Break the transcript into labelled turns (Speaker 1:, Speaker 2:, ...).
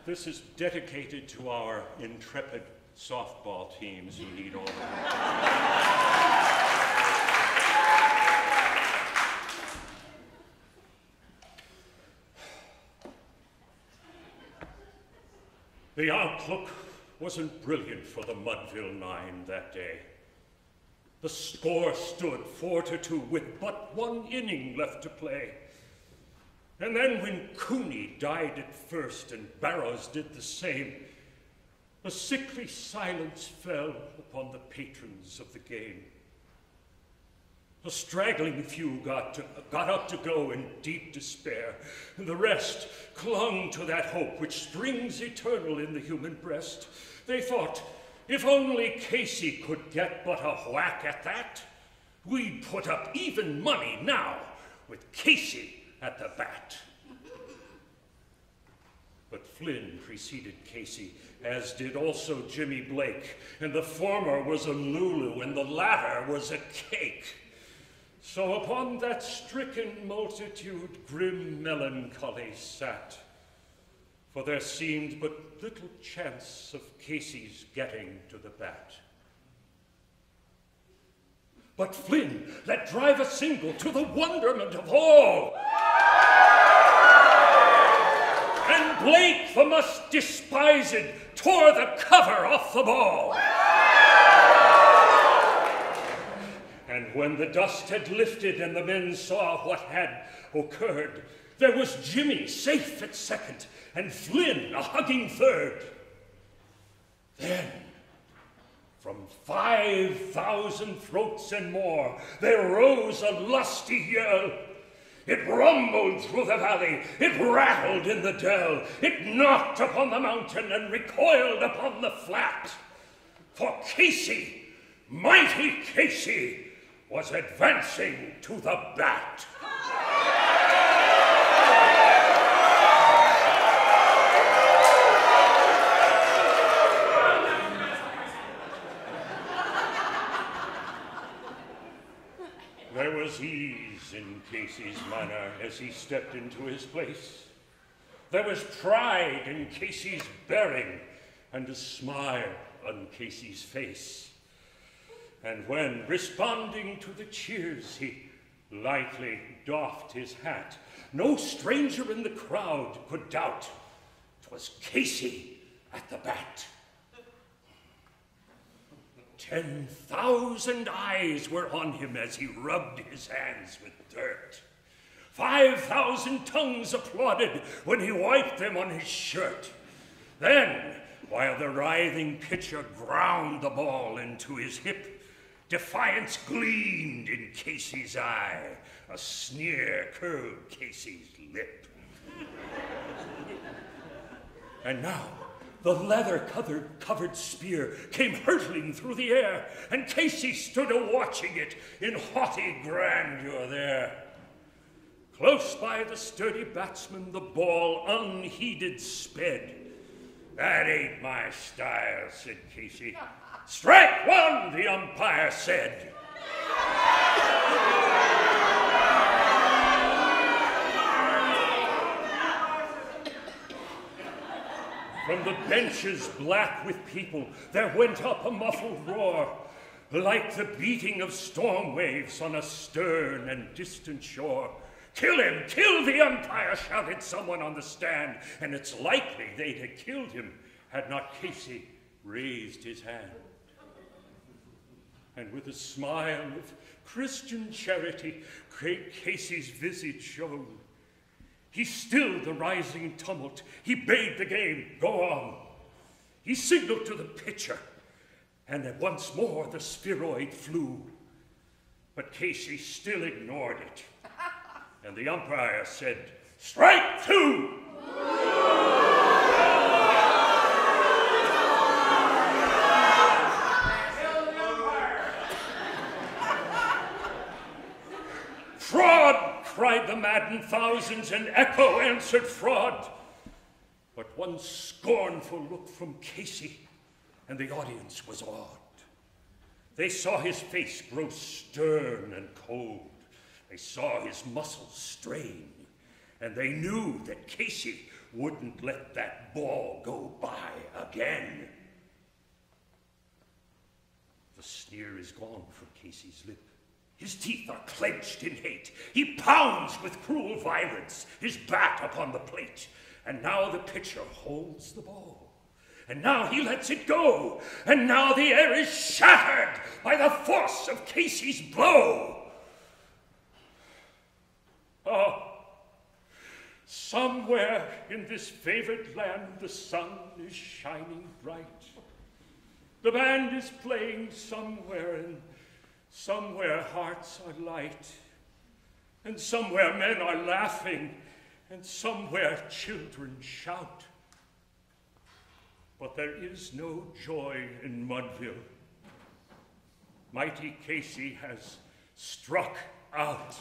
Speaker 1: This is dedicated to our intrepid softball teams who need all the help. The outlook wasn't brilliant for the Mudville Nine that day. The score stood 4-2 with but one inning left to play. And then when Cooney died at first and Barrows did the same, a sickly silence fell upon the patrons of the game. A straggling few got up to go in deep despair, and the rest clung to that hope which springs eternal in the human breast. They thought, if only Casey could get but a whack at that, we'd put up even money now with Casey at the bat. But Flynn preceded Casey, as did also Jimmy Blake, and the former was a Lulu and the latter was a cake. So upon that stricken multitude grim melancholy sat, for there seemed but little chance of Casey's getting to the bat. But Flynn let drive a single to the wonderment of all. And Blake, the much despised, tore the cover off the ball. And when the dust had lifted and the men saw what had occurred, there was Jimmy safe at second and Flynn a hugging third. Then, from 5,000 throats and more, there rose a lusty yell. It rumbled through the valley, it rattled in the dell, it knocked upon the mountain and recoiled upon the flat. For Casey, mighty Casey, was advancing to the bat. There was ease in Casey's manner as he stepped into his place. There was pride in Casey's bearing and a smile on Casey's face. And when, responding to the cheers, he lightly doffed his hat, no stranger in the crowd could doubt 'twas Casey at the bat. 10,000 eyes were on him as he rubbed his hands with dirt. 5,000 tongues applauded when he wiped them on his shirt. Then, while the writhing pitcher ground the ball into his hip, defiance gleamed in Casey's eye. A sneer curled Casey's lip. And now, the leather-covered spear came hurtling through the air, and Casey stood a-watching it in haughty grandeur there. Close by the sturdy batsman, the ball unheeded sped. That ain't my style, said Casey. Strike one, the umpire said. From the benches black with people, there went up a muffled roar, like the beating of storm waves on a stern and distant shore. Kill him, kill the umpire, shouted someone on the stand, and it's likely they'd have killed him had not Casey raised his hand. And with a smile of Christian charity, great Casey's visage shone. He stilled the rising tumult. He bade the game go on. He signaled to the pitcher, and once more the spheroid flew. But Casey still ignored it. And the umpire said, strike two! Fraud! Cried the maddened thousands, and echo answered fraud. But one scornful look from Casey, and the audience was awed. They saw his face grow stern and cold. They saw his muscles strain, and they knew that Casey wouldn't let that ball go by again. The sneer is gone from Casey's lip. His teeth are clenched in hate. He pounds with cruel violence his bat upon the plate. And now the pitcher holds the ball. And now he lets it go. And now the air is shattered by the force of Casey's blow. Oh, somewhere in this favored land the sun is shining bright. The band is playing somewhere, and somewhere hearts are light. And somewhere men are laughing, and somewhere children shout. But there is no joy in Mudville. Mighty Casey has struck out.